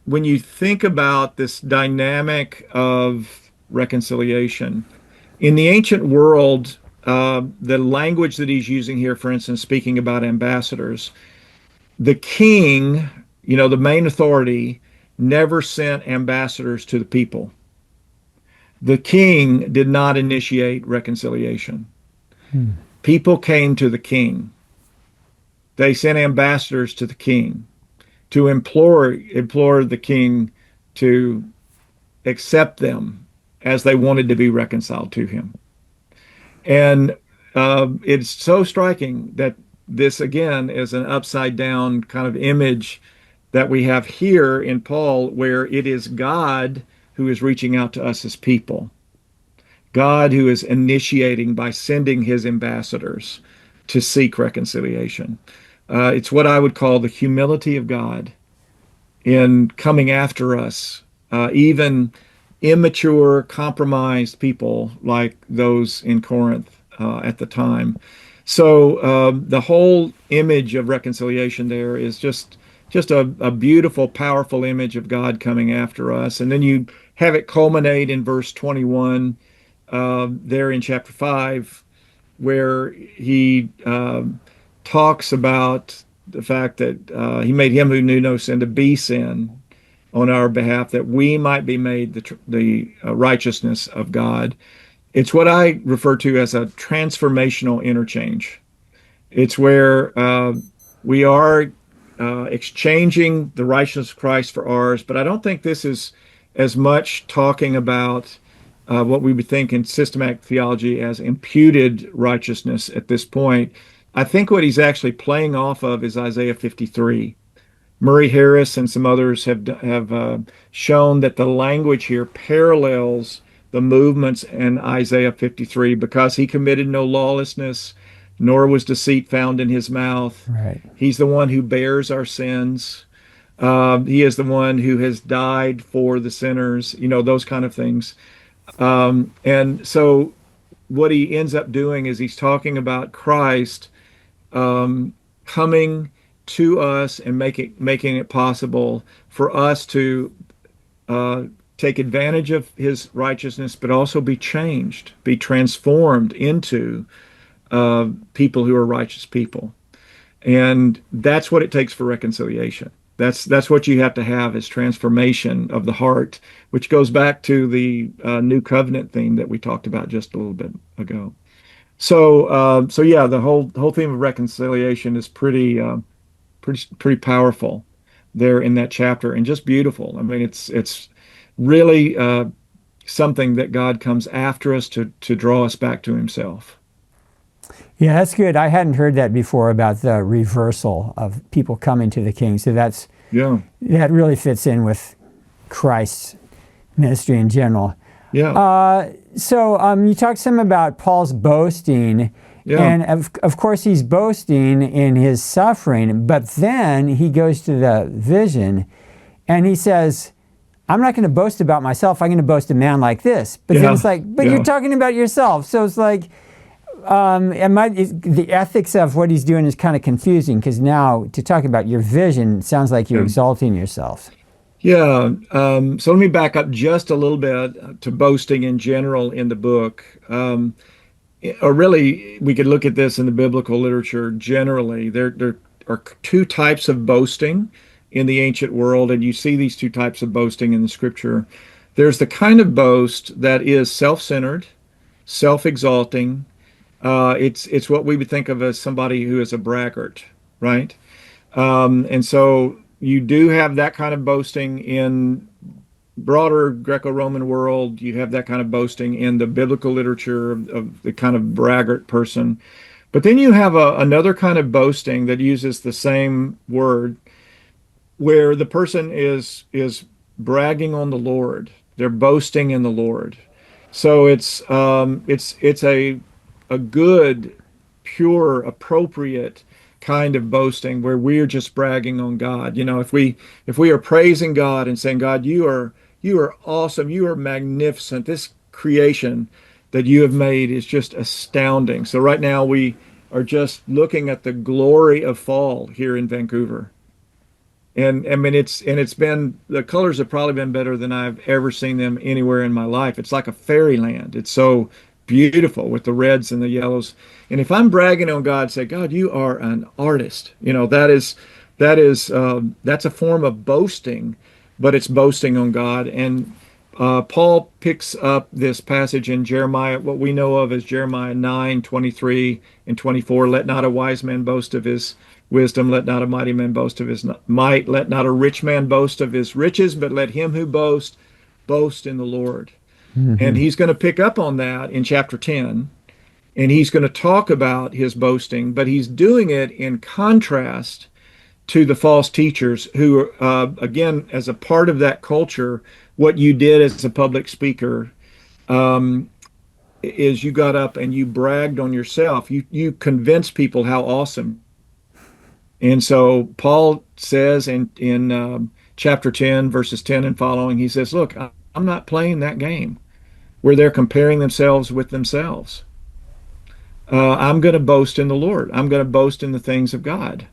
S2: when you think about this dynamic of reconciliation, in the ancient world, the language that he's using here, for instance, speaking about ambassadors, the king, the main authority, never sent ambassadors to the people. The king did not initiate reconciliation. People came to the king. They sent ambassadors to the king to implore the king to accept them as they wanted to be reconciled to him. And it's so striking that this, again, is an upside down kind of image that we have here in Paul, where it is God who is reaching out to us as people. God who is initiating by sending his ambassadors to seek reconciliation. It's what I would call the humility of God in coming after us, even immature, compromised people like those in Corinth at the time. So the whole image of reconciliation there is just just a beautiful, powerful image of God coming after us. And then you have it culminate in verse 21 there in chapter 5, where he talks about the fact that he made him who knew no sin to be sin on our behalf, that we might be made the righteousness of God. It's what I refer to as a transformational interchange. It's where we are exchanging the righteousness of Christ for ours, but I don't think this is as much talking about what we would think in systematic theology as imputed righteousness at this point. I think what he's actually playing off of is Isaiah 53. Murray Harris and some others have shown that the language here parallels the movements in Isaiah 53 because he committed no lawlessness, nor was deceit found in his mouth.
S1: Right.
S2: He's the one who bears our sins. He is the one who has died for the sinners, those kind of things. And so what he ends up doing is he's talking about Christ coming to us and making it possible for us to take advantage of his righteousness, but also be changed, be transformed into people who are righteous people. And that's what it takes for reconciliation. That's what you have to have is transformation of the heart, which goes back to the new covenant theme that we talked about just a little bit ago. So yeah, the whole theme of reconciliation is pretty powerful there in that chapter, and just beautiful. I mean, it's really something that God comes after us to draw us back to Himself.
S1: Yeah, that's good. I hadn't heard that before about the reversal of people coming to the King. So that really fits in with Christ's ministry in general.
S2: Yeah.
S1: So you talked some about Paul's boasting, and of course he's boasting in his suffering, but then he goes to the vision and he says, I'm not going to boast about myself, I'm going to boast a man like this. But then it's like, but you're talking about yourself. So it's like, the ethics of what he's doing is kind of confusing, because now to talk about your vision sounds like you're exalting yourself.
S2: Yeah. So let me back up just a little bit to boasting in general in the book. Or really, we could look at this in the biblical literature generally. There are two types of boasting in the ancient world, and you see these two types of boasting in the scripture. There's the kind of boast that is self-centered, self-exalting. It's what we would think of as somebody who is a braggart, right? And so you do have that kind of boasting in broader Greco-Roman world. You have that kind of boasting in the biblical literature of the kind of braggart person. But then you have another kind of boasting that uses the same word, where the person is bragging on the Lord. They're boasting in the Lord. So it's a good, pure, appropriate kind of boasting where we're just bragging on God. If we are praising God and saying, God, you are awesome, you are magnificent. This creation that you have made is just astounding. So right now we are just looking at the glory of fall here in Vancouver. And I mean, it's been, the colors have probably been better than I've ever seen them anywhere in my life. It's like a fairyland. It's so beautiful with the reds and the yellows. And if I'm bragging on God, say, God, you are an artist. That's a form of boasting, but it's boasting on God. And Paul picks up this passage in Jeremiah, what we know of as Jeremiah 9:23 and 24. Let not a wise man boast of his wisdom, let not a mighty man boast of his might, let not a rich man boast of his riches, but let him who boast in the Lord. Mm-hmm. And he's going to pick up on that in chapter 10, and he's going to talk about his boasting, but he's doing it in contrast to the false teachers who, again, as a part of that culture, what you did as a public speaker is you got up and you bragged on yourself. You convinced people how awesome. And so Paul says in chapter 10, verses 10 and following, he says, look, I'm not playing that game where they're comparing themselves with themselves. I'm going to boast in the Lord. I'm going to boast in the things of God.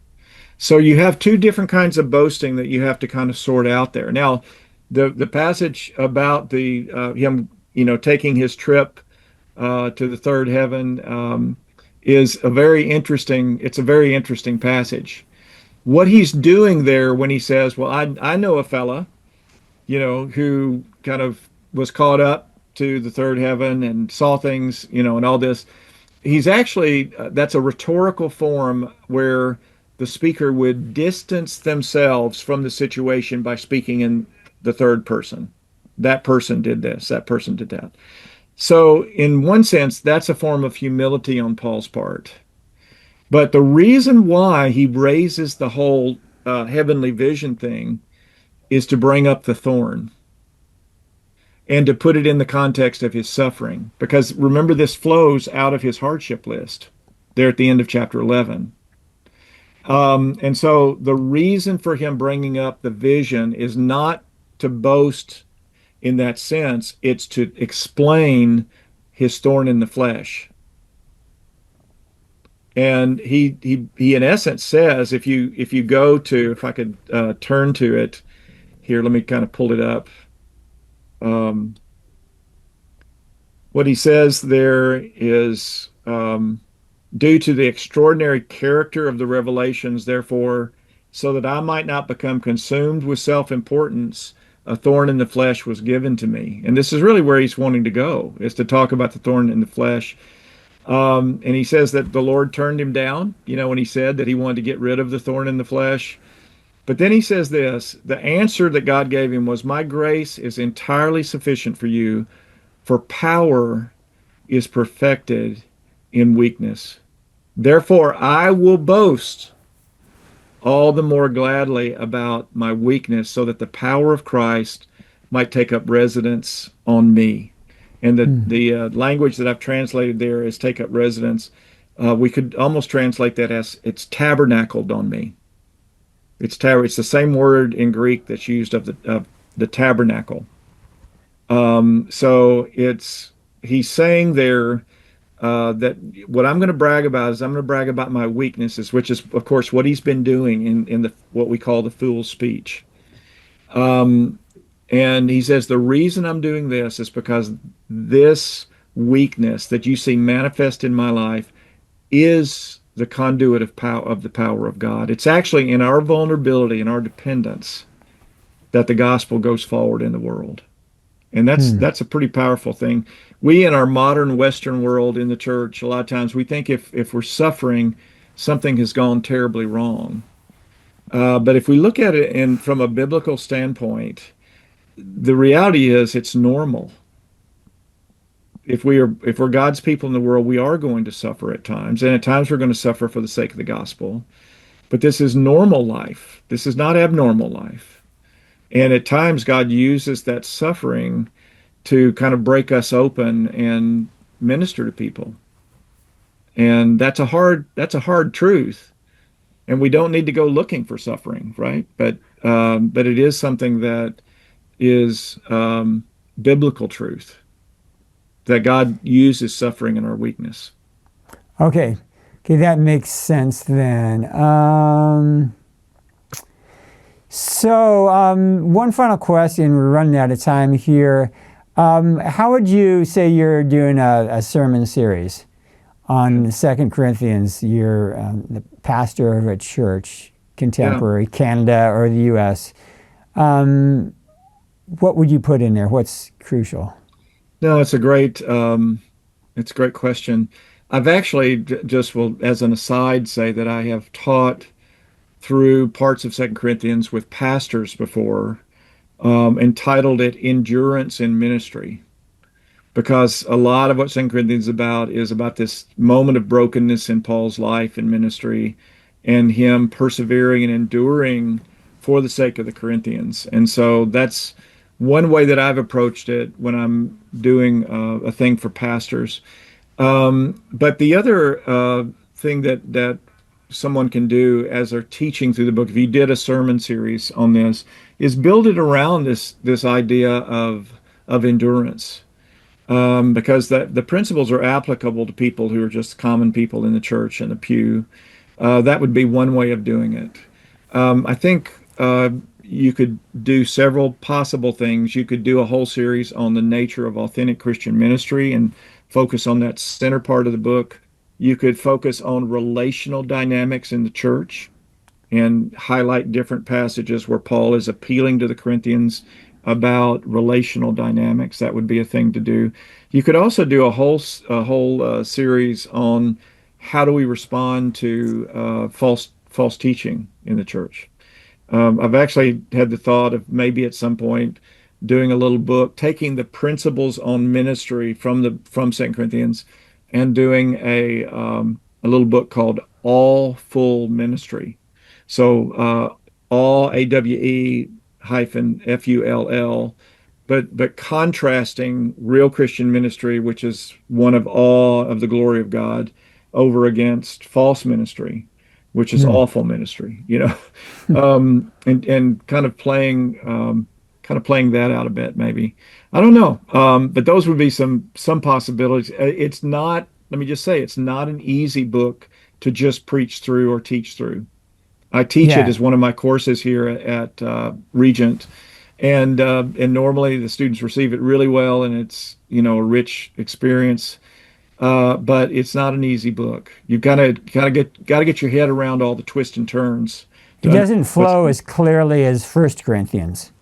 S2: So you have two different kinds of boasting that you have to kind of sort out there. Now, the passage about the him, taking his trip to the third heaven is a very interesting. It's a very interesting passage. What he's doing there when he says, "Well, I know a fella, who kind of was caught up to the third heaven and saw things, and all this." He's actually that's a rhetorical form where the speaker would distance themselves from the situation by speaking in the third person. That person did this, that person did that. So, in one sense, that's a form of humility on Paul's part. But the reason why he raises the whole heavenly vision thing is to bring up the thorn and to put it in the context of his suffering. Because remember, this flows out of his hardship list there at the end of chapter 11. And so the reason for him bringing up the vision is not to boast in that sense, it's to explain his thorn in the flesh. And he in essence says, if you go to, if I could turn to it here, let me kind of pull it up. Um, what he says there is, due to the extraordinary character of the revelations, therefore, so that I might not become consumed with self-importance, a thorn in the flesh was given to me. And this is really where he's wanting to go, is to talk about the thorn in the flesh. And he says that the Lord turned him down, when he said that he wanted to get rid of the thorn in the flesh. But then he says this, the answer that God gave him was, my grace is entirely sufficient for you, for power is perfected in weakness. Therefore, I will boast all the more gladly about my weakness, so that the power of Christ might take up residence on me. And the language that I've translated there is take up residence. We could almost translate that as it's tabernacled on me. It's the same word in Greek that's used of the tabernacle. So he's saying there that what I'm going to brag about is I'm going to brag about my weaknesses, which is, of course, what he's been doing in the what we call the fool's speech. And he says the reason I'm doing this is because this weakness that you see manifest in my life is the conduit of the power of God. It's actually in our vulnerability and our dependence that the gospel goes forward in the world. And that's a pretty powerful thing. We in our modern Western world in the church, a lot of times we think if we're suffering, something has gone terribly wrong. But if we look at it from a biblical standpoint, the reality is it's normal. If we're God's people in the world, we are going to suffer at times, and at times we're going to suffer for the sake of the gospel. But this is normal life. This is not abnormal life. And at times God uses that suffering to kind of break us open and minister to people. And that's a hard truth. And we don't need to go looking for suffering, right? But it is something that is biblical truth, that God uses suffering in our weakness.
S1: Okay, that makes sense then. One final question. We're running out of time here. How would you say you're doing a sermon series on 2 Corinthians? You're the pastor of a church, contemporary, Canada or the U.S. What would you put in there? What's crucial?
S2: No, it's a great question. I've actually just will, as an aside, say that I have taught through parts of 2 Corinthians with pastors before, entitled it Endurance in Ministry, because a lot of what 2 Corinthians is about this moment of brokenness in Paul's life and ministry, and him persevering and enduring for the sake of the Corinthians. And so that's one way that I've approached it when I'm doing a thing for pastors. But the other thing that someone can do as they're teaching through the book, if you did a sermon series on this, is build it around this idea of endurance, because the principles are applicable to people who are just common people in the church and the pew. That would be one way of doing it. I think you could do several possible things. You could do a whole series on the nature of authentic Christian ministry and focus on that center part of the book. You could focus on relational dynamics in the church and highlight different passages where Paul is appealing to the Corinthians about relational dynamics. That would be a thing to do. You could also do a whole series on how do we respond to false teaching in the church. I've actually had the thought of maybe at some point doing a little book, taking the principles on ministry from Second Corinthians, and doing a little book called All Full Ministry. So all AWE hyphen FULL, but contrasting real Christian ministry, which is one of awe of the glory of God, over against false ministry, which is awful ministry, and kind of playing that out a bit, maybe. I don't know, but those would be some possibilities. It's not. Let me just say, it's not an easy book to just preach through or teach through. I teach it as one of my courses here at Regent, and normally the students receive it really well, and it's a rich experience. But it's not an easy book. You've got to get your head around all the twists and turns.
S1: It doesn't flow as clearly as 1 Corinthians.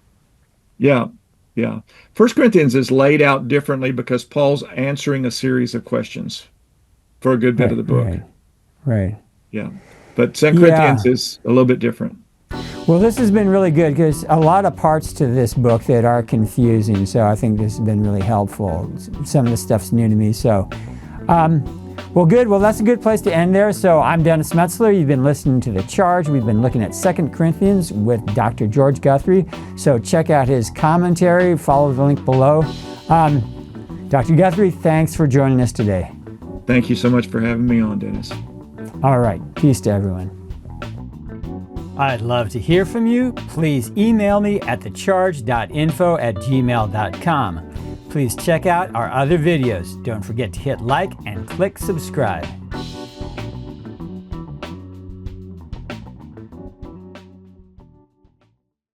S2: Yeah. 1 Corinthians is laid out differently because Paul's answering a series of questions for a good bit of the book.
S1: Right.
S2: Yeah. But 2 Corinthians is a little bit different.
S1: Well, this has been really good because a lot of parts to this book that are confusing. So I think this has been really helpful. Some of the stuff's new to me. So, well, good. Well, that's a good place to end there. So I'm Dennis Metzler. You've been listening to The Charge. We've been looking at 2 Corinthians with Dr. George Guthrie. So check out his commentary. Follow the link below. Dr. Guthrie, thanks for joining us today.
S2: Thank you so much for having me on, Dennis.
S1: All right. Peace to everyone. I'd love to hear from you. Please email me at thecharge.info@gmail.com. Please check out our other videos. Don't forget to hit like and click subscribe.